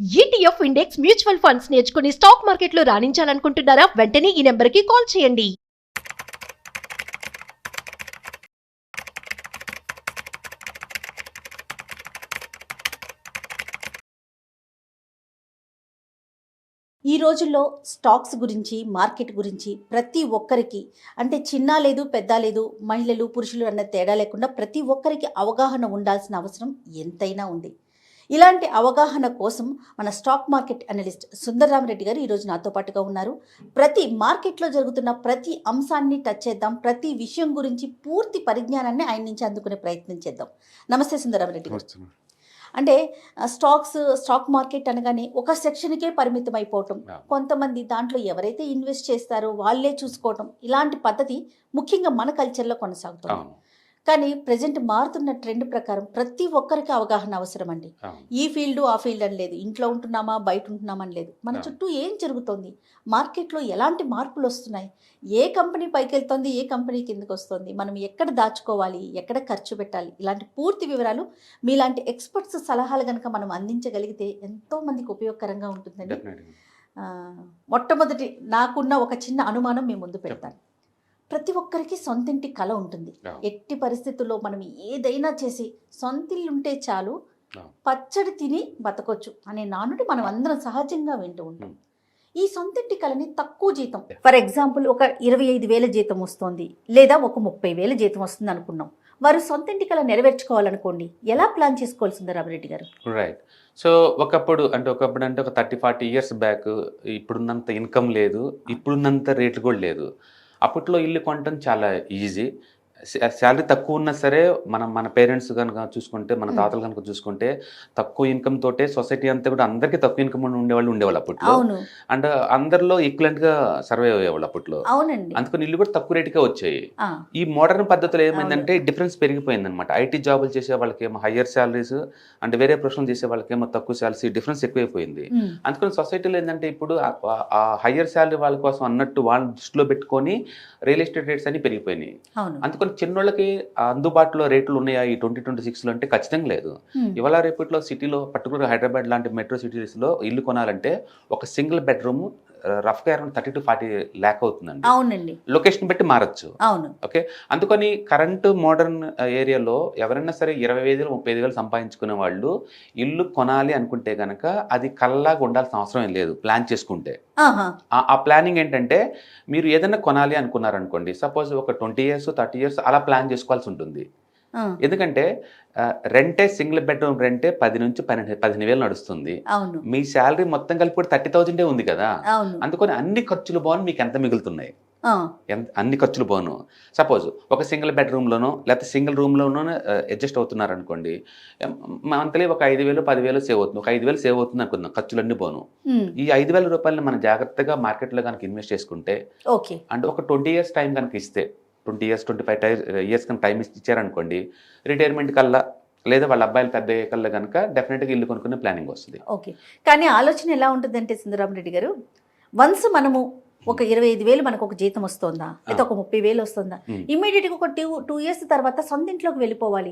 ETF index mutual funds నేర్చుకుని stock మార్కెట్లో రాణించాలనుకుంటున్నారా? వెంటనే ఈ నెంబర్కి కాల్ చేయండి. ఈ రోజుల్లో స్టాక్స్ గురించి, మార్కెట్ గురించి ప్రతి ఒక్కరికి, అంటే చిన్న లేదు, పెద్ద లేదు, మహిళలు, పురుషులు అన్న తేడా లేకుండా ప్రతి ఒక్కరికి అవగాహన ఉండాల్సిన అవసరం ఎంతైనా ఉంది. ఇలాంటి అవగాహన కోసం మన స్టాక్ మార్కెట్ అనలిస్ట్ సుందర్రామరెడ్డి గారు ఈరోజు నాతో పాటుగా ఉన్నారు. ప్రతి మార్కెట్లో జరుగుతున్న ప్రతి అంశాన్ని టచ్ చేద్దాం, ప్రతి విషయం గురించి పూర్తి పరిజ్ఞానాన్ని ఆయన నుంచి అందుకునే ప్రయత్నం చేద్దాం. నమస్తే సుందర్రామరెడ్డి గారు. అంటే స్టాక్ మార్కెట్ అనగానే ఒక సెక్షన్కే పరిమితం అయిపోవటం, కొంతమంది దాంట్లో ఎవరైతే ఇన్వెస్ట్ చేస్తారో వాళ్ళే చూసుకోవటం, ఇలాంటి పద్ధతి ముఖ్యంగా మన కల్చర్లో కొనసాగుతుంది. కానీ ప్రజెంట్ మారుతున్న ట్రెండ్ ప్రకారం ప్రతి ఒక్కరికి అవగాహన అవసరం అండి. ఈ ఫీల్డ్ ఆ ఫీల్డ్ అని లేదు, ఇంట్లో ఉంటున్నామా బయట ఉంటున్నామా అని లేదు, మన చుట్టూ ఏం జరుగుతోంది, మార్కెట్లో ఎలాంటి మార్పులు వస్తున్నాయి, ఏ కంపెనీ పైకి వెళ్తుంది, ఏ కంపెనీ కిందకి వస్తుంది, మనం ఎక్కడ దాచుకోవాలి, ఎక్కడ ఖర్చు పెట్టాలి, ఇలాంటి పూర్తి వివరాలు మీలాంటి ఎక్స్పర్ట్స్ సలహాలు కనుక మనం అందించగలిగితే ఎంతో మందికి ఉపయోగకరంగా ఉంటుందండి. మొట్టమొదటి నాకున్న ఒక చిన్న అనుమానం మీ ముందు పెడతాను. ప్రతి ఒక్కరికి సొంతింటి కళ ఉంటుంది. ఎట్టి పరిస్థితుల్లో మనం ఏదైనా చేసి సొంతిల్లు ఉంటే చాలు, పచ్చడి తిని బతకొచ్చు అనే నానుడి మనం అందరం సహజంగా వింటూ ఉంటాం. ఈ సొంతింటి కళని తక్కువ జీతం, ఫర్ ఎగ్జాంపుల్ ఒక 25,000 జీతం వస్తుంది, లేదా ఒక 30,000 జీతం వస్తుంది అనుకున్నాం. వారు సొంతింటి కళ నెరవేర్చుకోవాలనుకోండి, ఎలా ప్లాన్ చేసుకోవాలి సుందర్రామరెడ్డి గారు? రైట్. సో ఒకప్పుడు అంటే ఒక 30-40 ఇయర్స్ బ్యాక్ ఇప్పుడున్నంత ఇన్కమ్ లేదు, ఇప్పుడున్నంత రేట్లు కూడా లేదు. అప్పట్లో ఇల్లు కొనటం చాలా ఈజీ. శాలరీ తక్కువ ఉన్నా సరే మన పేరెంట్స్ కనుక చూసుకుంటే, మన తాతలు కనుక చూసుకుంటే తక్కువ ఇన్కమ్ తోటే సొసైటీ అంతా కూడా అందరికీ తక్కువ ఇన్కమ్ ఉండేవాళ్ళు అప్పట్లో. అండ్ అందరిలో ఈక్వలెంట్గా సర్వైవ్ అయ్యేవాళ్ళు అప్పట్లో. అందుకని ఇల్లు కూడా తక్కువ రేటుకే వచ్చాయి. ఈ మోడర్న్ పద్ధతిలో ఏమైందంటే డిఫరెన్స్ పెరిగిపోయింది అనమాట. ఐటీ జాబులు చేసే వాళ్ళకేమో హయ్యర్ శాలరీస్, అంటే వేరే ప్రొఫెషన్ చేసే వాళ్ళకేమో తక్కువ శాలరీ, డిఫరెన్స్ ఎక్కువైపోయింది. అందుకని సొసైటీలో ఏంటంటే ఇప్పుడు ఆ హయ్యర్ శాలరీ వాళ్ళ కోసం అన్నట్టు వాళ్ళ దృష్టిలో పెట్టుకొని రియల్ ఎస్టేట్ రేట్స్ అన్ని పెరిగిపోయినాయి. అందుకని చిన్నోళ్ళకి అందుబాటులో రేట్లు ఉన్నాయా ఈ 2026లో అంటే ఖచ్చితంగా లేదు. ఇవాళ రేపట్లో సిటీలో, పర్టికులర్ హైదరాబాద్ లాంటి మెట్రో సిటీస్లో ఇల్లు కొనాలంటే ఒక సింగిల్ బెడ్రూమ్ రఫ్గా అరౌండ్ 30 to 40 lakh అవుతుందండి. అవునండి, లొకేషన్ బట్టి మారచ్చు. ఓకే, అందుకని కరెంట్ మోడర్న్ ఏరియాలో ఎవరైనా సరే 25,000 30,000 సంపాదించుకునే వాళ్ళు ఇల్లు కొనాలి అనుకుంటే కనుక అది కల్లాగా ఉండాల్సిన అవసరం ఏం లేదు. ప్లాన్ చేసుకుంటే ఆ ప్లానింగ్ ఏంటంటే, మీరు ఏదైనా కొనాలి అనుకున్నారనుకోండి, సపోజ్ ఒక 20 years 30 years అలా ప్లాన్ చేసుకోవాల్సి ఉంటుంది. ఎందుకంటే రెంటే, సింగిల్ బెడ్రూమ్ రెంటే 10 నుంచి 15,000 నడుస్తుంది. మీ శాలరీ మొత్తం కలిపి 30,000 ఉంది కదా. అందుకని అన్ని ఖర్చులు పోను మీకు ఎంత మిగులుతున్నాయి, అన్ని ఖర్చులు పోను. సపోజ్ ఒక సింగిల్ బెడ్రూమ్లోనో లేకపోతే సింగిల్ రూమ్లోనో అడ్జస్ట్ అవుతున్నారు అనుకోండి, మంత్లీ ఒక 5,000 10,000 సేవ్ అవుతుంది. ఒక 5,000 సేవ్ అవుతుంది అనుకుందాం, ఖర్చులన్నీ పోను. ఈ 5,000 రూపాయలని మనం జాగ్రత్తగా మార్కెట్లో కనుక ఇన్వెస్ట్ చేసుకుంటే, అంటే ఒక 20 years టైం కనుక ఇస్తే, 20 years 25 years కనుక టైం ఇచ్చారనుకోండి, రిటైర్మెంట్ కల్లా లేదా వాళ్ళ అబ్బాయిలు పెద్ద కల్లా కనుక డెఫినెట్గా ఇల్లు కొనుక్కునే ప్లానింగ్ వస్తుంది. ఓకే, కానీ ఆలోచన ఎలా ఉంటుందంటే సుందర్రామరెడ్డి గారు, వన్స్ మనము ఒక 25,000 మనకు ఒక జీతం వస్తుందా, లేదా ఒక 30,000 వస్తుందా, ఇమీడియట్గా ఒక 2 years తర్వాత సొంత ఇంట్లోకి వెళ్ళిపోవాలి.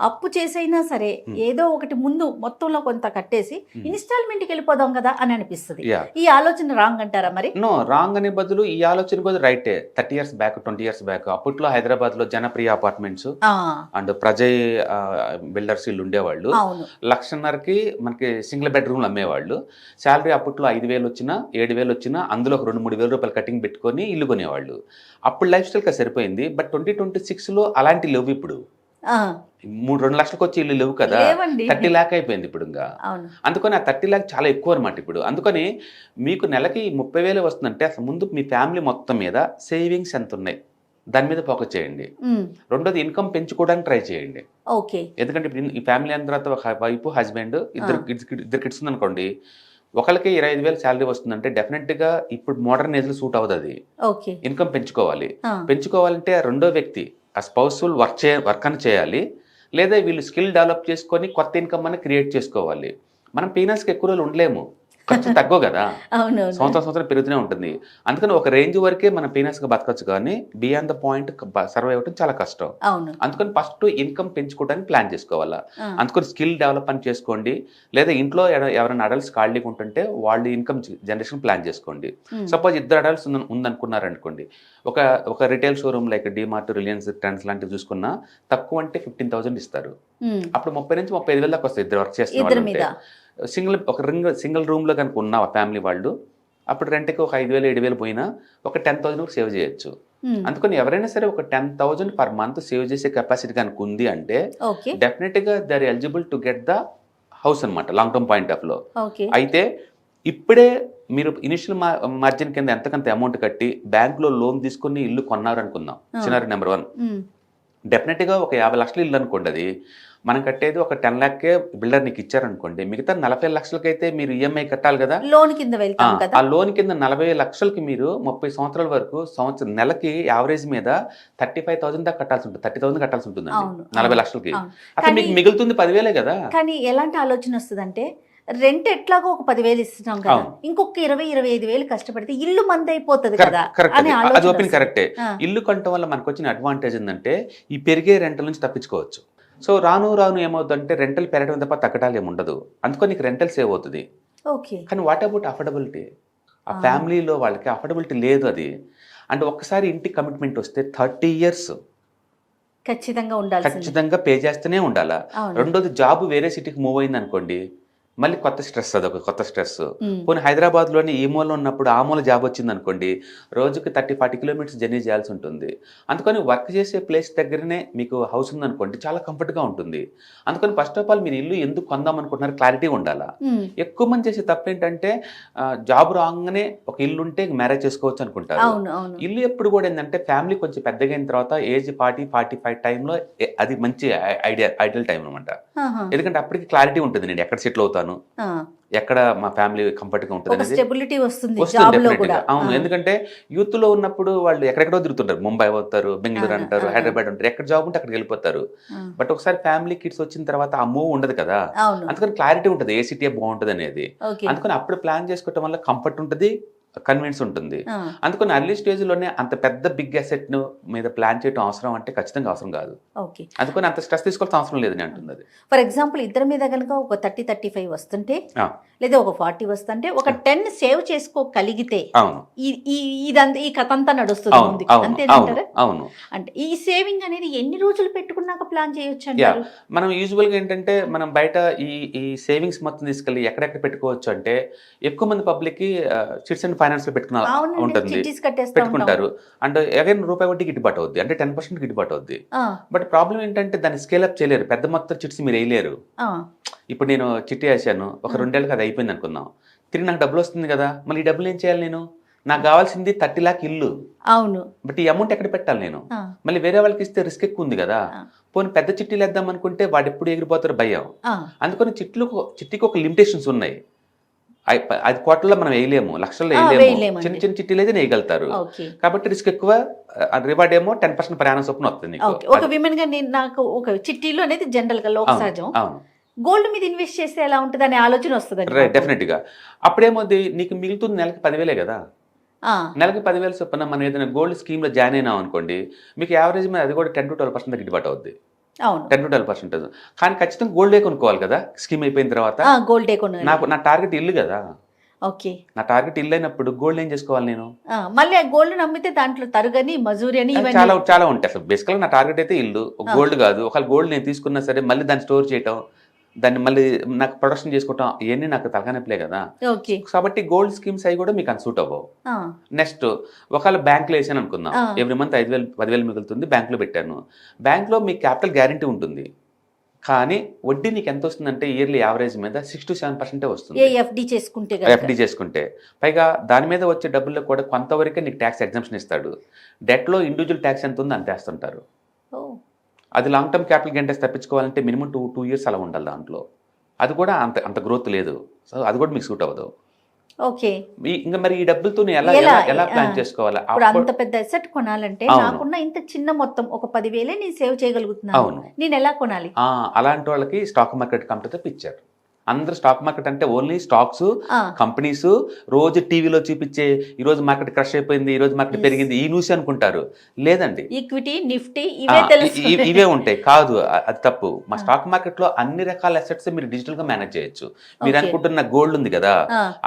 అప్పు చేసైనా సరే ఏదో ఒకటి ముందు మొత్తంలో కొంత కట్టేసి ఇన్స్టాల్మెంట్కి వెళ్ళిపోదాం కదా అని అనిపిస్తుంది. ఈ ఆలోచన రాంగ్ అంటారా మరి? నో, రాంగ్ అనే బదులు ఈ ఆలోచన కూడా రైటే. 30 years బ్యాక్ 20 years బ్యాక్ అప్పట్లో హైదరాబాద్లో Janapriya apartments and Prajay builders ఇల్లు ఉండేవాళ్ళు. 1,50,000కి మనకి సింగిల్ బెడ్రూమ్లు అమ్మేవాళ్ళు. శాలరీ అప్పట్లో 5,000 వచ్చినా 7,000 వచ్చినా అందులో ఒక 2-3,000 రూపాయలు కటింగ్ పెట్టుకొని ఇల్లు కొనేవాళ్ళు. అప్పుడు లైఫ్ స్టైల్గా సరిపోయింది. బట్ 2026లో అలాంటి లేవు. ఇప్పుడు 2 లక్షలకు వచ్చి ఇల్లు లేవు కదా, 30 lakh అయిపోయింది ఇప్పుడు. ఇంకా అందుకని ఆ 30 lakh చాలా ఎక్కువ అనమాట ఇప్పుడు. అందుకని మీకు నెలకి 30,000 వస్తుందంటే అసలు ముందు మీ ఫ్యామిలీ మొత్తం మీద సేవింగ్స్ ఎంత ఉన్నాయి దాని మీద ఫోకస్ చేయండి. రెండోది ఇన్కమ్ పెంచుకోవడానికి ట్రై చేయండి. ఎందుకంటే ఇప్పుడు ఈ ఫ్యామిలీ అయిన తర్వాత ఒక వైఫ్ హస్బెండ్ ఇద్దరు కిడ్స్ ఉందనుకోండి, ఒకరికి 25,000 శాలరీ వస్తుందంటే డెఫినెట్గా ఇప్పుడు మోడర్న్ ఏజ్లో సూట్ అవుతుంది. ఇన్కమ్ పెంచుకోవాలంటే రెండో వ్యక్తి ఆ స్పౌస్ఫుల్ వర్క్ అని చేయాలి, లేదా వీళ్ళు స్కిల్ డెవలప్ చేసుకొని కొత్త ఇన్కమ్ అని క్రియేట్ చేసుకోవాలి. మనం పీనల్స్కి ఎక్కువ రోజులు ఉండలేము. ఖర్చు తక్కువ కదా, అవును సంవత్సరం పెరుగుతూనే ఉంటుంది. అందుకని ఒక రేంజ్ వరకే మనం పీనస్గా బతకచ్చు, కానీ బియాండ్ ద పాయింట్ సర్వైవ్ అవ్వడం చాలా కష్టం. అవును. అందుకని ఫస్ట్ ఇన్కమ్ పెంచుకోవడానికి ప్లాన్ చేసుకోవాలా. అందుకని స్కిల్ డెవలప్మెంట్ చేసుకోండి, లేదా ఇంట్లో ఎవరైనా అడల్ట్స్ ఖాళీగా ఉంటుంటే వాళ్ళు ఇన్కమ్ జనరేషన్ ప్లాన్ చేసుకోండి. సపోజ్ 2 అడల్ట్స్ ఉందనుకున్నారనుకోండి, ఒక retail showroom like DMart, Reliance, trends లాంటివి చూసుకున్నా తక్కువ అంటే 15,000 ఇస్తారు. అప్పుడు 30 నుంచి 35,000 దాకా వస్తాయి ఇద్దరు వర్క్ చేస్తున్న వాళ్ళు. సింగిల్ రూమ్ లో కనుక ఉన్న ఫ్యామిలీ వాళ్ళు అప్పుడు రెంట్కి ఒక 5,000 7,000 పోయినా ఒక 10,000 సేవ్ చేయొచ్చు. అందుకని ఎవరైనా సరే ఒక 10,000 పర్ మంత్ సేవ్ చేసే కెపాసిటీ కనుక ఉంది అంటే డెఫినెట్ గా they are eligible to get the house అనమాట, లాంగ్ టర్మ్ పాయింట్ ఆఫ్ లో. అయితే ఇప్పుడే మీరు ఇనిషియల్ మార్జిన్ కింద ఎంతకంత అమౌంట్ కట్టి బ్యాంక్ లో లోన్ తీసుకుని ఇల్లు కొన్నారు అనుకుందాం, సినారీ నెంబర్ 1. డెఫినెట్ గా ఒక 50 లక్షలు ఇల్లు అనుకోండి, అది మనం కట్టేది ఒక 10 lakhకే బిల్డర్ నీకు ఇచ్చారనుకోండి, మిగతా 40 లక్షలకైతే మీరు ఈఎంఐ కట్టాలి కదా, లోన్ కింద వెళ్తాం కదా. ఆ లోన్ కింద 40 లక్షలకి మీరు 30 సంవత్సరాల వరకు నెలకి యావరేజ్ మీద 35,000 దాకా కట్టాల్సి ఉంటుంది, 30,000 కట్టాల్సి ఉంటుంది 40 లక్షలకి. అసలు మీకు మిగులుతుంది 10,000 కదా. కానీ ఎలాంటి ఆలోచన వస్తుంది అంటే, రెంట్ ఎట్లాగో ఒక 10,000 ఇస్తున్నాం కదా, ఇంకొక 20-25,000 కష్టపడితే ఇల్లు మంది అయిపోతుంది కదా. అది ఓపెన్ కరెక్టే. ఇల్లు కొనటం వల్ల మనకు వచ్చిన అడ్వాంటేజ్ ఏంటంటే ఈ పెరిగే రెంటల్ నుంచి తప్పించుకోవచ్చు. సో రాను ఏమవుతుందంటే రెంటల్ పెరగడం తప్ప తగ్గడాలు ఏముండదు, అందుకని నీకు రెంటల్ సేవ్ అవుతుంది. కానీ వాట్ అబౌట్ అఫోర్డబిలిటీ? ఆ ఫ్యామిలీలో వాళ్ళకి అఫోర్డబిలిటీ లేదు. అది అంటే ఒక్కసారి ఇంటి కమిట్మెంట్ వస్తే 30 years ఖచ్చితంగా పే చేస్తూనే ఉండాలా. రెండోది జాబ్ వేరే సిటీకి మూవ్ అయింది అనుకోండి, మళ్ళీ కొత్త స్ట్రెస్, అదొక కొత్త స్ట్రెస్. పోనీ హైదరాబాద్లోని ఈ మూల ఉన్నప్పుడు ఆ మూల జాబ్ వచ్చింది అనుకోండి, రోజుకి 30-40 kilometers జర్నీ చేయాల్సి ఉంటుంది. అందుకని వర్క్ చేసే ప్లేస్ దగ్గరనే మీకు హౌస్ ఉందనుకోండి, చాలా కంఫర్ట్గా ఉంటుంది. అందుకని ఫస్ట్ ఆఫ్ ఆల్ మీరు ఇల్లు ఎందుకు కొందాం అనుకుంటున్నారు క్లారిటీ ఉండాలా. ఎక్కువ మంది చేసే తప్పు ఏంటంటే జాబ్ రాగానే ఒక ఇల్లు ఉంటే మ్యారేజ్ చేసుకోవచ్చు అనుకుంటారు. ఇల్లు ఎప్పుడు కూడా ఏంటంటే ఫ్యామిలీ కొంచెం పెద్దగా అయిన తర్వాత ఏజ్ 40-45 టైంలో అది మంచి ఐడియల్ టైం అనమాట. ఎందుకంటే అప్పటికి క్లారిటీ ఉంటుంది, నేను ఎక్కడ సెటిల్ అవుతాను, ఎక్కడ మా ఫ్యామిలీ కంఫర్ట్ గా ఉంటుంది, స్టెబిలిటీ వస్తుంది. అవును, ఎందుకంటే యూత్ లో ఉన్నప్పుడు వాళ్ళు ఎక్కడెక్కడో తిరుగుతుంటారు, ముంబై అవుతారు, బెంగళూరు అంటారు, హైదరాబాద్ అంటారు, ఎక్కడ జాబ్ ఉంటే అక్కడికి వెళ్ళిపోతారు. బట్ ఒకసారి ఫ్యామిలీ కిడ్స్ వచ్చిన తర్వాత ఆ మూవ్ ఉండదు కదా, అందుకని క్లారిటీ ఉంటుంది ఏ సిటీ బాగుంటుంది అనేది. అందుకని అప్పుడు ప్లాన్ చేసుకోవటం వల్ల కంఫర్ట్ ఉంటుంది, కన్విన్స్ ఉంటుంది. అందుకని అర్లీ స్టేజ్ లోనే అంత పెద్ద బిగ్ అసెట్ మీద ప్లాన్ చేయడం అవసరం అంటే ఖచ్చితంగా అవసరం కాదు. అందుకని అంత స్ట్రెస్ తీసుకోవాల్సిన అవసరం లేదని అంటుంది. ఫర్ ఎగ్జాంపుల్ ఇద్దరి మీద కనుక ఒక 30-35 వస్తుంటే, లేదా ఒక 40 వస్తుంటే, ఒక 10 సేవ్ చేసుకోగలిగితే ఈ కథ అంతా నడుస్తుంది. అంతేనంటారా? అవును. అంటే ఈ సేవింగ్ అనేది ఎన్ని రోజులు పెట్టుకున్నాక ప్లాన్ చేయొచ్చు అంటారు? మనం యూజువల్ గా ఏంటంటే మనం బయట ఈ సేవింగ్స్ మొత్తం తీసుకెళ్ళి ఎక్కడెక్కడ పెట్టుకోవచ్చు అంటే, ఎక్కువ మంది పబ్లిక్ కి చిట్స్ అండ్ ఫైనాన్స్ లో పెట్టుకున్న ఉంటుంది, పెట్టుకుంటారు. అండ్ అగైన్ రూపాయి వడ్డీ గిట్టుబాటు అవుద్ది, అంటే 10% గిట్టుబాటు అవుద్ది. బట్ ప్రాబ్లం ఏంటంటే దాన్ని స్కేల్ అప్ చేయలేరు, పెద్ద మొత్తం చిట్స్ మీరు వేయలేరు. ఇప్పుడు నేను చిట్టి వేసాను, ఒక 2 ఏళ్ళకి అది అయిపోయింది అనుకుందాం, తిరిగి నాకు డబ్బులు వస్తుంది కదా, మళ్ళీ ఈ డబ్బులు ఏం చేయాలి? నాకు కావాల్సింది 30 lakh ఇల్లు. అవును. బట్ ఈ అమౌంట్ ఎక్కడ పెట్టాలి నేను? మళ్ళీ వేరే వాళ్ళకి ఇస్తే రిస్క్ ఎక్కువ ఉంది కదా. పోనీ పెద్ద చిట్టీలు వేద్దాం అనుకుంటే వాడు ఎప్పుడు ఎగిరిపోతారు భయం. అందుకని చిట్టికి ఒక లిమిటేషన్స్ ఉన్నాయి. అది కోట్లలో మనం వేయలేము, లక్షల్లో వేయలేము, చిన్న చిన్న చిట్టీలు అయితే వేయగలుగుతారు. కాబట్టి రిస్క్ ఎక్కువ, రివార్డ్ ఏమో 10% ప్రయాణం చొప్పున వస్తుంది. ఒక విమెన్ గా నాకు ఒక చిట్టీలు అనేది జనరల్ గా లోక సహజం. గోల్డ్ మీద ఇన్వెస్ట్ చేస్తే ఎలా ఉంటుంది అనే ఆలోచన వస్తుంది. డెఫినెట్ గా. అప్పుడేమోది నీకు మిగులుతుంది నెలకి 10,000 కదా, నెలకి 10,000 చొప్పున మనం ఏదైనా గోల్డ్ స్కీమ్ లో జాయిన్ అయినాం అనుకోండి, మీకు యావరేజ్ మీద అది కూడా 10-12% గిట్టుబాటు అవుద్ది. 10-12%. కానీ ఖచ్చితంగా గోల్డే కొనుక్కోవాలి కదా స్కీమ్ అయిపోయిన తర్వాత. గోల్డే నా టార్గెట్ ఇల్లు కదా, ఓకే, నా టార్గెట్ ఇల్లు అయినప్పుడు గోల్డ్ ఏం చేసుకోవాలి నేను? మళ్ళీ గోల్డ్ నమ్మితే దాంట్లో తరుగని మజూరి అని చాలా ఉంటాయి. అసలు బేసికల్ నా టార్గెట్ అయితే ఇల్లు, గోల్డ్ కాదు. ఒకవేళ గోల్డ్ నేను తీసుకున్నా సరే మళ్ళీ దాన్ని స్టోర్ చేయటం, దాన్ని మళ్ళీ నాకు ప్రొడక్షన్ చేసుకోవటం, ఇవన్నీ నాకు తలకానొప్పులే కదా. కాబట్టి గోల్డ్ స్కీమ్స్ అవి కూడా మీకు అన్సూట్ అవ్వవు. నెక్స్ట్ ఒకవేళ బ్యాంకులో వేసాను అనుకుందాం, ఎవ్రీ మంత్ 5,000-10,000 మిగులుతుంది, బ్యాంకులో పెట్టాను. బ్యాంకులో మీకు క్యాపిటల్ గ్యారంటీ ఉంటుంది, కానీ వడ్డీ నీకు ఎంత వస్తుందంటే ఇయర్లీ యావరేజ్ మీద 6-7% వస్తుంది ఎఫ్డి చేసుకుంటే. పైగా దాని మీద వచ్చే డబ్బుల్లో కూడా కొంతవరకే నీకు ట్యాక్స్ ఎగ్జంప్షన్ ఇస్తాడు. డెట్లో ఇండివిజువల్ ట్యాక్స్ ఎంత ఉందో అంత వేస్తుంటారు. అది లాంగ్ టర్మ్ క్యాపిటల్ గెంటేసి తప్పించుకోవాలంటే మినిమం 2 years అలా ఉండాలి దాంట్లో. అది కూడా అంత గ్రోత్ లేదు, సో అది కూడా మీకు సూట్ అవ్వదు. ఓకే, ఇంకా మరి ఈ డబ్బులతో ఎలా ప్లాన్ చేసుకోవాలి? అంత పెద్ద అసెట్ కొనాలంటే నాకున్న ఇంత చిన్న మొత్తం ఒక 10,000 నేను సేవ్ చేయగలుగుతున్నాను, నేను ఎలా కొనాలి? అలాంటి వాళ్ళకి స్టాక్ మార్కెట్ కంపెనీతో పిచ్చారు. అందరూ స్టాక్ మార్కెట్ అంటే ఓన్లీ స్టాక్స్, కంపెనీస్, రోజు టీవీలో చూపించే ఈ రోజు మార్కెట్ క్రష్ అయిపోయింది, ఈ రోజు మార్కెట్ పెరిగింది, ఈ న్యూస్ అనుకుంటారు. లేదండి, ఈక్విటీ, నిఫ్టీ ఇవే ఉంటాయి. కాదు, అది తప్పు. మా స్టాక్ మార్కెట్ లో అన్ని రకాల అసెట్స్ మీరు డిజిటల్ గా మేనేజ్ చేయొచ్చు. మీరు అనుకుంటున్న గోల్డ్ ఉంది కదా,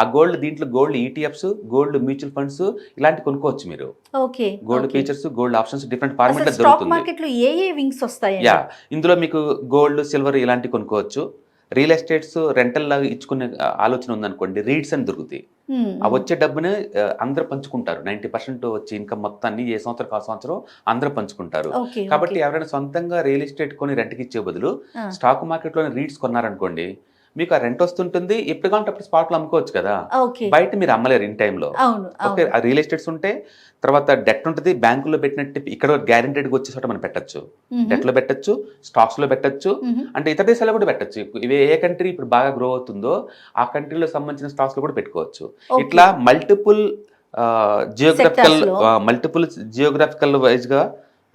ఆ గోల్డ్ దీంట్లో gold ETFs, gold mutual funds ఇలాంటి కొనుక్కోవచ్చు మీరు. Gold features, gold options different format లో స్టాక్ మార్కెట్ లో ఏ వింగ్స్ వస్తాయి? ఇందులో మీకు గోల్డ్, సిల్వర్ ఇలాంటి కొనుక్కోవచ్చు. రియల్ ఎస్టేట్స్ రెంటల్ లాగా ఇచ్చుకునే ఆలోచన ఉందనుకోండి, రీడ్స్ అని దొరుకుతాయి. ఆ వచ్చే డబ్బుని అందరూ పంచుకుంటారు. 90% వచ్చే ఇన్కమ్ మొత్తాన్ని ఏ సంవత్సరం ఆ సంవత్సరం అందరూ పంచుకుంటారు. కాబట్టి ఎవరైనా సొంతంగా రియల్ ఎస్టేట్ కొని రెంట్కి ఇచ్చే బదులు స్టాక్ మార్కెట్ లోనే రీడ్స్ కొన్నారనుకోండి, మీకు ఆ రెంట్ వస్తుంటుంది. ఎప్పుడు కావాలంటే అప్పుడు స్పాట్ లో అమ్ముకోవచ్చు కదా. బయట మీరు అమ్మలేరు ఇన్ టైంలో. ఓకే, ఆ రియల్ ఎస్టేట్స్ ఉంటే తర్వాత డెట్ ఉంటుంది. బ్యాంకులో పెట్టినట్టు ఇక్కడ గ్యారెంటెడ్గా వచ్చే చోట మనం పెట్టచ్చు. డెట్ లో పెట్టచ్చు, స్టాక్స్ లో పెట్టచ్చు, అంటే ఇతర దేశాల్లో కూడా పెట్టచ్చు. ఇవి ఏ కంట్రీ ఇప్పుడు బాగా గ్రో అవుతుందో ఆ కంట్రీలో సంబంధించిన స్టాక్స్ లో కూడా పెట్టుకోవచ్చు. ఇట్లా మల్టిపుల్ జియోగ్రాఫికల్ వైజ్ గా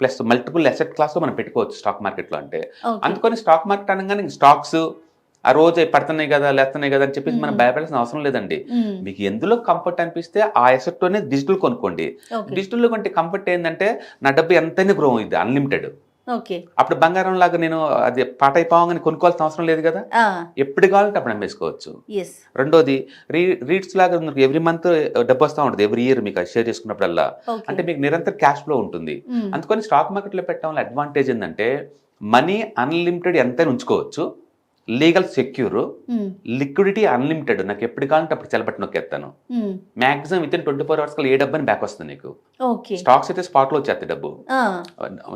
ప్లస్ మల్టిపుల్ అసెట్ క్లాస్ లో మనం పెట్టుకోవచ్చు స్టాక్ మార్కెట్ లో. అంటే అందుకని స్టాక్ మార్కెట్ అనగానే స్టాక్స్ ఆ రోజు పడుతున్నాయి కదా, లేస్తున్నాయి కదా అని చెప్పేసి మనం భయపడాల్సిన అవసరం లేదండి. మీకు ఎందులో కంఫర్ట్ అనిపిస్తే ఆ అసెట్ లోనే డిజిటల్ కొనుక్కోండి. డిజిటల్ లో కొంటే కంఫర్ట్ ఏంటంటే నా డబ్బు ఎంతైనా గ్రో అయింది, అన్లిమిటెడ్. అప్పుడు బంగారం లాగా నేను అది పాట అయిపోగానే కొనుక్కోవాల్సిన అవసరం లేదు కదా, ఎప్పుడు కావాలంటే అప్పుడు అమ్మేసుకోవచ్చు. రెండోది రీడ్స్ లాగా ఎవ్రీ మంత్ డబ్బు వస్తూ ఉంటుంది, ఎవ్రీ ఇయర్ మీకు షేర్ చేసుకున్నప్పుడల్లా. అంటే మీకు నిరంతర క్యాష్ ఫ్లో ఉంటుంది. అందుకని స్టాక్ మార్కెట్ లో పెట్టడం వల్ల అడ్వాంటేజ్ ఏంటంటే మనీ అన్లిమిటెడ్ ఎంతైనా ఉంచుకోవచ్చు, లీగల్ సెక్యూర్, లిక్విడిటీ అన్లిమిటెడ్. నాకు ఎప్పుడు కావాలంటే అప్పుడు సెలబట్టి నొక్కేస్తాను. మాక్సిమం విత్ ఇన్ 24 hours ఏ డబ్బు బ్యాక్ వస్తుంది నీకు. స్టాక్స్ అయితే స్పాట్ లో వచ్చేస్తాయి డబ్బు.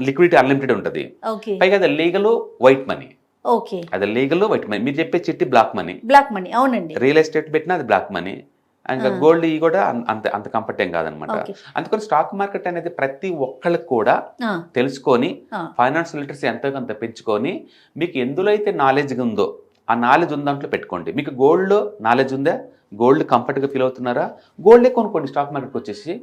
లిక్విడిటీ అన్లిమిటెడ్ ఉంటుంది. పైగా అది లీగల్ వైట్ మనీ. అది లీగల్ వైట్ మనీ. మీరు చెప్పే చిట్టి బ్లాక్ మనీ. అవునండి. రియల్ ఎస్టేట్ పెట్టినా అది బ్లాక్ మనీ. ఇంకా గోల్డ్ ఈ కూడా అంత కంఫర్ట్ ఏం కాదనమాట. అందుకని స్టాక్ మార్కెట్ అనేది ప్రతి ఒక్కళ్ళకి కూడా తెలుసుకొని ఫైనాన్స్ లిటరసీ ఎంతో కొంత పెంచుకొని మీకు ఎందులో అయితే నాలెడ్జ్ ఉందో ఆ నాలెడ్జ్ ఉన్న దాంట్లో పెట్టుకోండి. మీకు గోల్డ్లో నాలెడ్జ్ ఉందా, గోల్డ్ కంఫర్ట్గా ఫీల్ అవుతున్నారా, గోల్డే కొనుక్కోండి స్టాక్ మార్కెట్కి వచ్చేసి.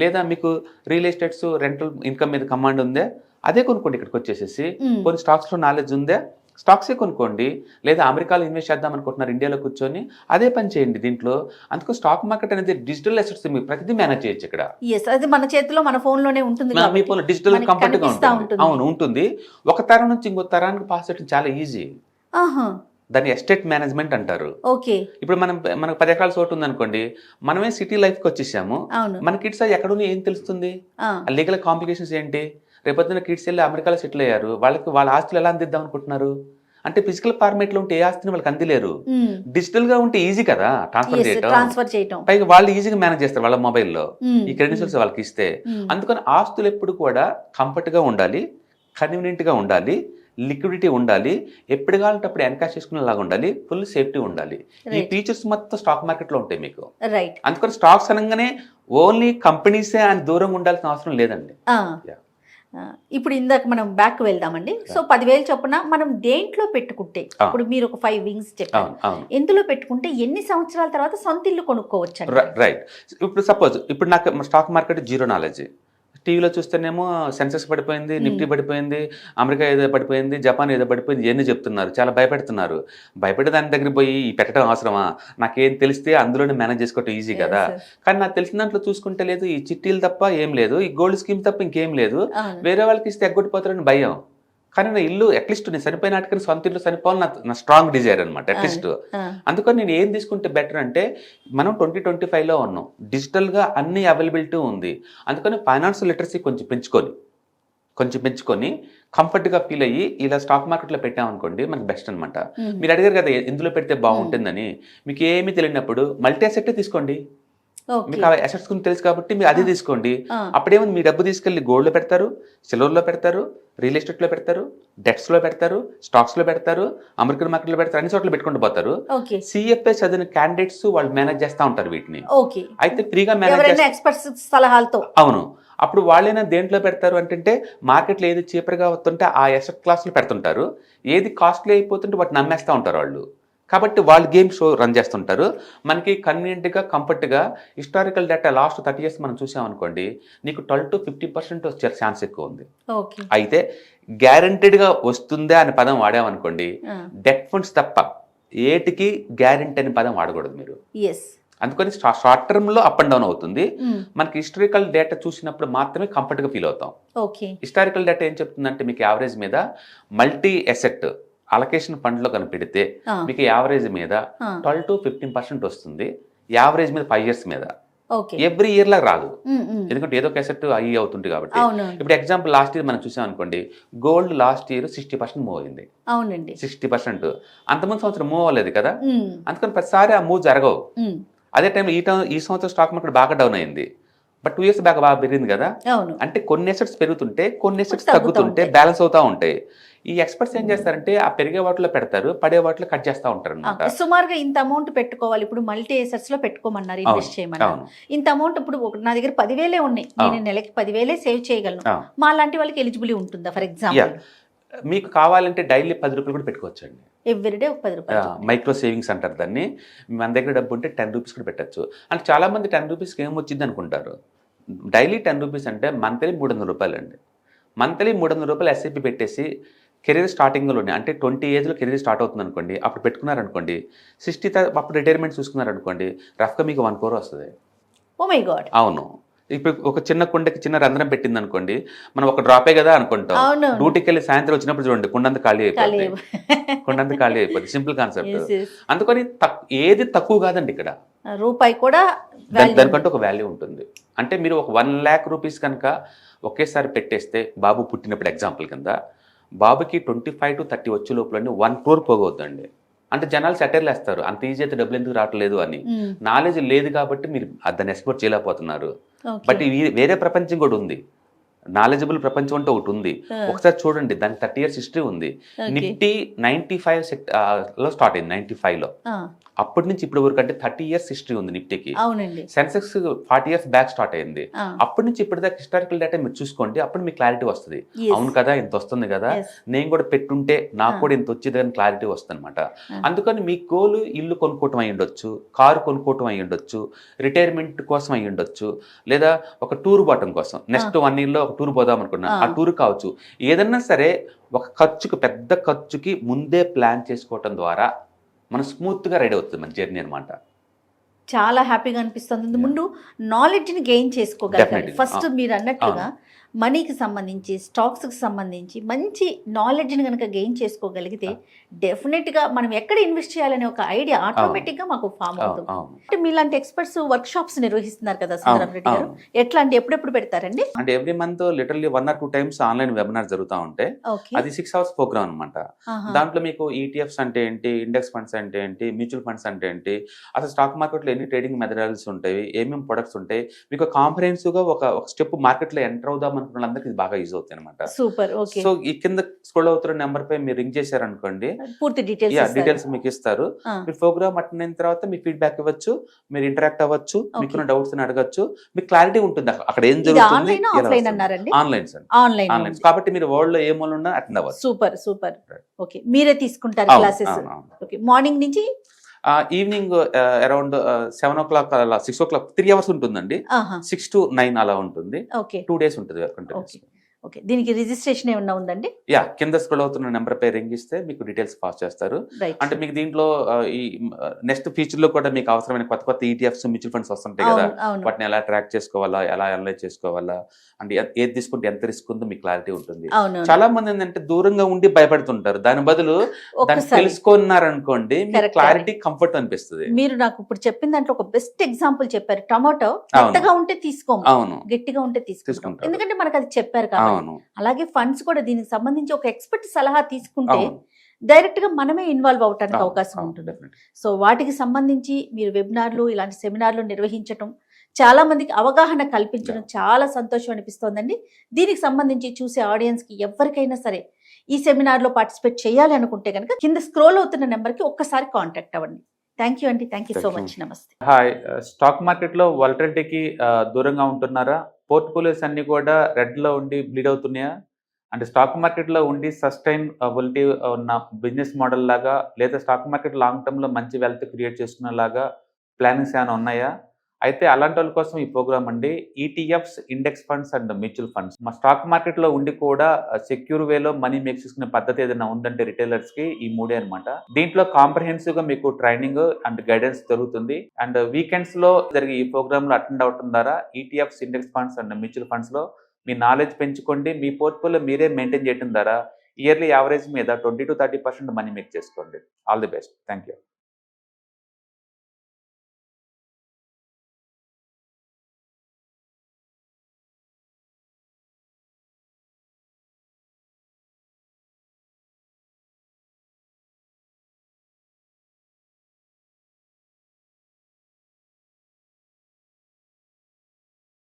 లేదా మీకు రియల్ ఎస్టేట్స్ రెంటల్ ఇన్కమ్ మీద కమాండ్ ఉందా, అదే కొనుక్కోండి ఇక్కడికి వచ్చేసేసి. కొన్ని స్టాక్స్లో నాలెడ్జ్ ఉందా, స్టాక్సే కొనుక్కోండి. లేదా అమెరికాలో ఇన్వెస్ట్ చేద్దాం అనుకుంటున్నారు, ఇండియాలో కూర్చొని అదే పని చేయండి దీంట్లో. అందుకు స్టాక్ మార్కెట్ అనేది డిజిటల్ అసెట్స్ మీరు ప్రతిదీ మేనేజ్ చేయొచ్చు ఇక్కడ. అది మన చేతిలో, మన ఫోన్ లోనే ఉంటుంది. మీ ఫోన్ డిజిటల్ కంఫర్ట్ గా ఉంటుంది. అవును, ఉంటుంది. ఒక తరం నుంచి ఇంకో తరానికి పాస్ చేయడం చాలా ఈజీ. దాన్ని ఎస్టేట్ మేనేజ్మెంట్ అంటారు. ఇప్పుడు మనకు 10 ఎకరాల చోటు ఉంది అనుకోండి, మనమే సిటీ లైఫ్ కి వచ్చేసాము. మన కిడ్స్ ఎక్కడున్నా ఏం తెలుస్తుంది, లీగల్ కాంప్లికేషన్స్ ఏంటి. రేపొద్దున కిడ్స్ వెళ్ళి అమెరికాలో సెటిల్ అయ్యారు, వాళ్ళ ఆస్తులు ఎలా అందిద్దాం అనుకుంటున్నారు. అంటే ఫిజికల్ ఫార్మేట్ లో ఉంటే ఏ ఆస్తిని వాళ్ళకి అందిలేరు. డిజిటల్ గా ఉంటే ఈజీ కదా ట్రాన్స్ఫర్ చేయడం. పైగా వాళ్ళు ఈజీగా మేనేజ్ చేస్తారు వాళ్ళ మొబైల్లో, ఈ క్రెడెన్షియల్స్ వాళ్ళకి ఇస్తే. అందుకని ఆస్తులు ఎప్పుడు కూడా కంఫర్ట్ గా ఉండాలి, కన్వీనియంట్ గా ఉండాలి, లిక్విడిటీ ఉండాలి, ఎప్పుడు కావాలంటే అప్పుడు ఎన్కాష్ చేసుకునేలాగా ఉండాలి, ఫుల్ సేఫ్టీ ఉండాలి. ఈ ఫీచర్స్ మొత్తం స్టాక్ మార్కెట్ లో ఉంటాయి మీకు. అందుకని స్టాక్స్ అనగానే ఓన్లీ కంపెనీసే అని దూరంగా ఉండాల్సిన అవసరం లేదండి. ఇప్పుడు ఇందాక మనం బ్యాక్ వెళ్దామండి. సో 10,000 చొప్పున మనం దేంట్లో పెట్టుకుంటే, ఇప్పుడు మీరు ఒక 5 వింగ్స్ చెప్పారు, ఎందులో పెట్టుకుంటే ఎన్ని సంవత్సరాల తర్వాత సొంత ఇల్లు కొనుక్కోవచ్చు? రైట్. ఇప్పుడు సపోజ్ ఇప్పుడు నాకు స్టాక్ మార్కెట్ జీరో నాలెడ్జ్. టీవీలో చూస్తేనేమో సెన్సెక్స్ పడిపోయింది, నిఫ్టీ పడిపోయింది, అమెరికా ఏదో పడిపోయింది, జపాన్ ఏదో పడిపోయింది, ఇవన్నీ చెప్తున్నారు. చాలా భయపెడుతున్నారు. భయపడే దాని దగ్గర పోయి పెట్టడం అవసరమా? నాకేం తెలిస్తే అందులోనే మేనేజ్ చేసుకోవటం ఈజీ కదా. కానీ నాకు తెలిసిన దాంట్లో చూసుకుంటే లేదు, ఈ చిట్టీలు తప్ప ఏం లేదు, ఈ గోల్డ్ స్కీమ్ తప్ప ఇంకేం లేదు, వేరే వాళ్ళకి ఇస్తే ఎగ్గొట్టిపోతారని భయం. కానీ నా ఇల్లు అట్లీస్ట్ నేను చనిపోయిన నాటికని సొంత ఇల్లు చనిపోవాలి నా స్ట్రాంగ్ డిజైర్ అనమాట అట్లీస్ట్. అందుకని నేను ఏం తీసుకుంటే బెటర్ అంటే, మనం 2025లో ఉన్నాం, డిజిటల్గా అన్ని అవైలబిలిటీ ఉంది. అందుకని ఫైనాన్షియల్ లిటరసీ కొంచెం పెంచుకొని కంఫర్ట్గా ఫీల్ అయ్యి ఇలా స్టాక్ మార్కెట్లో పెట్టామనుకోండి మనకి బెస్ట్ అనమాట. మీరు అడిగారు కదా ఎందులో పెడితే బాగుంటుందని. మీకు ఏమీ తెలియనప్పుడు మల్టీ అసెట్ తీసుకోండి. మీకు ఆ అసెట్స్ గురించి తెలుసు కాబట్టి మీరు అది తీసుకోండి. అప్పుడేముంది, మీ డబ్బు తీసుకెళ్లి గోల్డ్ లో పెడతారు, సిల్వర్ లో పెడతారు, రియల్ ఎస్టేట్ లో పెడతారు, డెట్స్ లో పెడతారు, స్టాక్స్ లో పెడతారు, అమెరికన్ మార్కెట్ లో పెడతారు, అన్ని చోట్ల పెట్టుకుంటూ పోతారు. సిఎఫ్ఏ చదివిన క్యాండిడేట్స్ వాళ్ళు మేనేజ్ చేస్తా ఉంటారు వీటిని. అయితే ఫ్రీగా మేనేజ్ సలహాలతో. అవును. అప్పుడు వాళ్ళైనా దేంట్లో పెడతారు అంటే, మార్కెట్లో ఏది చీపర్గా వస్తుంటే ఆ అసెట్ క్లాస్లో పెడుతుంటారు, ఏది కాస్ట్లీ అయిపోతుంటే వాటిని నమ్మేస్తూ ఉంటారు వాళ్ళు. కాబట్టి వాళ్ళు గేమ్ షో రన్ చేస్తుంటారు. మనకి కన్వీనియంట్గా కంఫర్ట్గా హిస్టారికల్ డేటా లాస్ట్ 30 years మనం చూసామనుకోండి, నీకు 12 to 50% వచ్చే ఛాన్స్ ఎక్కువ ఉంది. అయితే గ్యారంటీడ్గా వస్తుందా అనే పదం వాడామనుకోండి, డెట్ ఫండ్స్ తప్ప ఏటికి గ్యారెంటీ అనే పదం వాడకూడదు మీరు. ఎస్. అందుకని షార్ట్ టర్మ్లో అప్ అండ్ డౌన్ అవుతుంది. మనకి హిస్టారికల్ డేటా చూసినప్పుడు మాత్రమే కంఫర్ట్గా ఫీల్ అవుతాం. ఓకే. హిస్టారికల్ డేటా ఏం చెప్తుందంటే మీకు యావరేజ్ మీద మల్టీ ఎసెట్ అలొకేషన్ ఫండ్లో కనిపెడితే మీకు యావరేజ్ మీద 12 to 15% వస్తుంది. యావరేజ్ మీద 5 years మీద. ఎవ్రీ ఇయర్ లా రాదు, ఎందుకంటే ఏదో ఒక అసెట్ అయ్యి అవుతుంది కాబట్టి. ఇప్పుడు ఎగ్జాంపుల్ లాస్ట్ ఇయర్ మనం చూసాం అనుకోండి, గోల్డ్ లాస్ట్ ఇయర్ 60% మూవ్ అయింది. అవునండి, 60%. అంతకుముందు సంవత్సరం మూవ్ అవ్వలేదు కదా, అందుకని ప్రతిసారి ఆ మూవ్ జరగవు. అదే టైంలో ఈ సంవత్సరం స్టాక్ మార్కెట్ బాగా డౌన్ అయింది, బట్ 2 years బాగా పెరిగింది కదా. అంటే కొన్ని అసెట్స్ పెరుగుతుంటే కొన్ని అసెట్స్ తగ్గుతుంటే బ్యాలెన్స్ అవుతా ఉంటాయి. ఈ ఎక్స్పర్ట్స్ ఏం చేస్తారంటే ఆ పెరిగే వాటిలో పెడతారు, పడే వాటిలో కట్ చేస్తూ ఉంటారు అనమాట. సుమారుగా ఇంత అమౌంట్ పెట్టుకోవాలి, ఇప్పుడు మల్టీ ఎసెట్స్ లో పెట్టుకోమన్నారు, ఇన్వెస్ట్ చేయమన్నారు. ఇంత అమౌంట్ ఇప్పుడు నా దగ్గర 10,000 ఉన్నాయి, నేను నెలకి 10,000 సేవ్ చేయగలను, మా లాంటి వాళ్ళకి ఎలిజిబిలిటీ ఉంటుందా? ఫర్ ఎగ్జాంపుల్ మీకు కావాలంటే డైలీ 10 రూపాయలు కూడా పెట్టుకోవచ్చండి. ఎవ్రీడే 10 రూపాయలు. మైక్రో సేవింగ్స్ అంటారు దాన్ని. మన దగ్గర డబ్బు ఉంటే 10 రూపీస్ కూడా పెట్టచ్చు. అంటే చాలా మంది 10 రూపీస్కి ఏం వచ్చింది అనుకుంటారు. డైలీ 10 రూపీస్ అంటే మంత్లీ 300 రూపాయలు అండి. మంత్లీ 300 రూపాయలు ఎస్ఐపి పెట్టేసి కెరీర్ స్టార్టింగ్లోనే, అంటే 20 ఏజ్లో కెరీర్ స్టార్ట్ అవుతుంది అనుకోండి, అప్పుడు పెట్టుకున్నారనుకోండి, 60 అప్పుడు రిటైర్మెంట్ చూసుకున్నారనుకోండి, రఫ్గా మీకు 1 crore వస్తుంది. Oh my god. అవును. ఇప్పుడు ఒక చిన్న కుండకి చిన్న రంధ్రం పెట్టింది అనుకోండి, మనం ఒక డ్రాపే కదా అనుకుంటాం. డ్యూటీకి వెళ్ళి సాయంత్రం వచ్చినప్పుడు చూడండి కుండంత ఖాళీ అయిపోతుంది. కుండంత ఖాళీ అయిపోతుంది. Simple concept. అందుకని ఏది తక్కువ కాదండి ఇక్కడ. రూపాయి కూడా దానికంటే ఒక వాల్యూ ఉంటుంది. అంటే మీరు ఒక 1 lakh rupees కనుక ఒకేసారి పెట్టేస్తే, బాబు పుట్టినప్పుడు ఎగ్జాంపుల్ కింద బాబుకి 25 to 30 వచ్చే లోపల 1 crore పోగొద్దండి. అంటే జనాలు సెటర్లు వేస్తారు, అంత ఈజీ అయితే డబ్బులు ఎందుకు రావట్లేదు అని. నాలెడ్జ్ లేదు కాబట్టి మీరు దాన్ని ఎక్స్ప్లోర్ చేయలేకపోతున్నారు. బట్ వేరే ప్రపంచం కూడా ఉంది, నాలెడ్జబుల్ ప్రపంచం అంటే ఒకటి ఉంది. ఒకసారి చూడండి, దానికి 30 years హిస్టరీ ఉంది. నిఫ్టీ 95 లో స్టార్ట్ అయింది, 95లో. అప్పటి నుంచి ఇప్పటి వరకు అంటే 30 years హిస్టరీ ఉంది నిఫ్టీకి. సెన్సెక్స్ 40 years బ్యాక్ స్టార్ట్ అయింది. అప్పటి నుంచి ఇప్పటిదాకా హిస్టారికల్ డేటా మీరు చూసుకోండి, అప్పుడు మీకు క్లారిటీ వస్తుంది. అవును కదా, ఇంత వస్తుంది కదా, నేను కూడా పెట్టుంటే నాకు కూడా ఇంత వచ్చేది అని క్లారిటీ వస్తుంది అనమాట. అందుకని మీ గోల్ ఇల్లు కొనుక్కోవటం అయ్యి ఉండొచ్చు, కారు కొనుక్కోవటం అయ్యి ఉండొచ్చు, రిటైర్మెంట్ కోసం అయ్యి ఉండొచ్చు, లేదా ఒక టూర్ పోవటం కోసం, నెక్స్ట్ 1 year లో ఒక టూర్ పోదాం అనుకున్నా, ఆ టూర్ కావచ్చు. ఏదన్నా సరే ఒక ఖర్చుకు, పెద్ద ఖర్చుకి ముందే ప్లాన్ చేసుకోవటం ద్వారా మనం స్మూత్గా రెడీ అవుతుంది మన జర్నీ అనమాట. చాలా హ్యాపీగా అనిపిస్తుంది. ముందు నాలెడ్జ్ని గెయిన్ చేసుకోగలగాలి ఫస్ట్. మీరు అన్నట్లుగా మనీకి సంబంధించి, స్టాక్స్కి సంబంధించి మంచి నాలెడ్జ్ని కనుక గెయిన్ చేసుకోగలిగితే డెఫినెట్గా మనం ఎక్కడ ఇన్వెస్ట్ చేయాలనే ఒక ఐడియా ఆటోమేటిక్గా మాకు ఫామ్ అవుతుంది. అంటే మీలాంటి ఎక్స్పర్ట్స్ వర్క్ షాప్స్ నిర్వహిస్తున్నారు కదా సుందరం రెడ్డి గారు, ఎట్లా అంటే ఎప్పుడెప్పుడు పెడతారండి? అంటే every month literally 1 or 2 times online webinar జరుగుతూ ఉంటాయి. అది 6 hours ప్రోగ్రామ్ అనమాట. దాంట్లో మీకు ఈటీఎఫ్స్ అంటే ఏంటి, ఇండెక్స్ ఫండ్స్ అంటే ఏంటి, మ్యూచువల్ ఫండ్స్ అంటే ఏంటి, అసలు స్టాక్ మార్కెట్లో ఎన్ని ట్రేడింగ్ మెథడాలజీస్ ఉంటాయి, ఏమేమి ప్రొడక్ట్స్ ఉంటాయి, మీకు కాంప్రహెన్సివ్ గా ఒక స్టెప్ మార్కెట్లో ఎంటర్ అవుదాం అనుకున్న వాళ్ళందరికీ ఇది బాగా యూజ్ అవుతాయి అనమాట. సూపర్. ఓకే. సో ఈ కింద స్క్రోల్ అవుతున్న నెంబర్ పై మీరు రింగ్ చేశారనుకోండి, పూర్తి డీటెయిల్స్ మీకు ఇస్తారు. మీరు ప్రోగ్రామ్ అటెండ్ అయిన తర్వాత మీ ఫీడ్బ్యాక్ ఇవ్వచ్చు, మీరు ఇంటరాక్ట్ అవ్వచ్చు, మీకున్న డౌట్స్ అడగచ్చు, మీకు క్లారిటీ ఉంటుంది అక్కడ ఏం జరుగుతుంది. ఆన్లైన్ కాబట్టి మీరు వరల్డ్ లో ఏ మూల ఉన్నా అటెండ్ అవ్వచ్చు. Super super. ఓకే, మీరే తీసుకుంటారు క్లాసెస్? ఓకే, మార్నింగ్ నుంచి ఈవినింగ్ అరౌండ్ 7 o'clock అలా 6 o'clock 3 hours ఉంటుందండి. 6 to 9 అలా ఉంటుంది. 2 days ఉంటుంది. ఓకే, దీనికి రిజిస్ట్రేషన్ ఏమన్నా ఉందండి? కింద స్క్రోల్ అవుతున్న నెంబర్ పై రింగ్ ఇస్తే మీకు డీటెయిల్స్ పాస్ చేస్తారు. అంటే మీకు దీంట్లో ఈ నెక్స్ట్ ఫ్యూచర్ లో కూడా మీకు అవసరమైన కొత్త కొత్త ఈటీఎఫ్స్, మ్యూచువల్ ఫండ్స్ వస్తుంటాయి కదా, వాటిని ఎలా ట్రాక్ చేసుకోవాలా, ఎలా అనలైజ్ చేసుకోవాలా, అంటే ఏది తీసుకుంటే ఎంత రిస్క్ ఉందో మీకు క్లారిటీ ఉంటుంది. చాలా మంది ఏంటంటే దూరంగా ఉండి భయపడుతుంటారు, దాని బదులు దాన్ని తెలుసుకున్నారనుకోండి మీకు క్లారిటీ, కంఫర్ట్ అనిపిస్తుంది. మీరు నాకు ఇప్పుడు చెప్పిన దాంట్లో ఒక బెస్ట్ ఎగ్జాంపుల్ చెప్పారు. టమాటో మెత్తగా ఉంటే తీసుకోము, గట్టిగా ఉంటే తీసుకుంటాం, ఎందుకంటే మనకు అది చెప్పారు కాబట్టి. అలాగే ఫండ్స్ కూడా దీనికి సంబంధించి ఒక ఎక్స్పర్ట్ సలహా తీసుకుంటే డైరెక్ట్ గా మనమే ఇన్వాల్వ్ అవడానికి అవకాశం ఉంటుంది. సో వాటికి సంబంధించి మీరు వెబినార్లు, ఇలాంటి సెమినార్లు నిర్వహించడం, చాలా మందికి అవగాహన కల్పించడం చాలా సంతోషం అనిపిస్తోందండి. దీనికి సంబంధించి చూసే ఆడియన్స్ కి ఎవరికైనా సరే ఈ సెమినార్ లో పార్టిసిపేట్ చేయాలి అనుకుంటే కనుక కింద స్క్రోల్ అవుతున్న నెంబర్ కి ఒక్కసారి కాంటాక్ట్ అవ్వండి. థ్యాంక్ యూ అండి, థ్యాంక్ యూ సో మచ్. నమస్తే. హాయ్. స్టాక్ మార్కెట్ లో వాలటిలిటీకి దూరంగా ఉంటున్నారా? పోర్ట్ఫోలియోస్ అన్ని కూడా రెడ్ లో ఉండి బ్లీడ్ అవుతున్నాయా? అంటే స్టాక్ మార్కెట్ లో ఉండి సస్టైనబిలిటీ ఉన్న బిజినెస్ మోడల్ లాగా, లేదా స్టాక్ మార్కెట్ లాంగ్ టర్మ్ లో మంచి వెల్త్ క్రియేట్ చేసుకునే లాగా ప్లానింగ్స్ ఏమైనా ఉన్నాయా? అయితే అలాంటి వాళ్ళ కోసం ఈ ప్రోగ్రామ్ అండి, ETFs, index funds and mutual funds. మా స్టాక్ మార్కెట్ లో ఉండి కూడా సెక్యూర్ వేలో మనీ మేక్ చేసుకునే పద్ధతి ఏదైనా ఉందంటే రిటైలర్స్ కి ఈ మూడే అనమాట. దీంట్లో కాంప్రహెన్సివ్ గా మీకు ట్రైనింగ్ అండ్ గైడెన్స్ జరుగుతుంది. అండ్ వీకెండ్స్ లో జరిగే ఈ ప్రోగ్రామ్ లో అటెండ్ అవడం ద్వారా ETFs, index funds and mutual funds లో మీ నాలెడ్జ్ పెంచుకోండి. మీ పోర్ట్ఫోలియో మీరే మెయింటైన్ చేయడం ద్వారా ఇయర్లీ యావరేజ్ మీద 20 to 30% మనీ మేక్ చేసుకోండి. All the best. Thank you.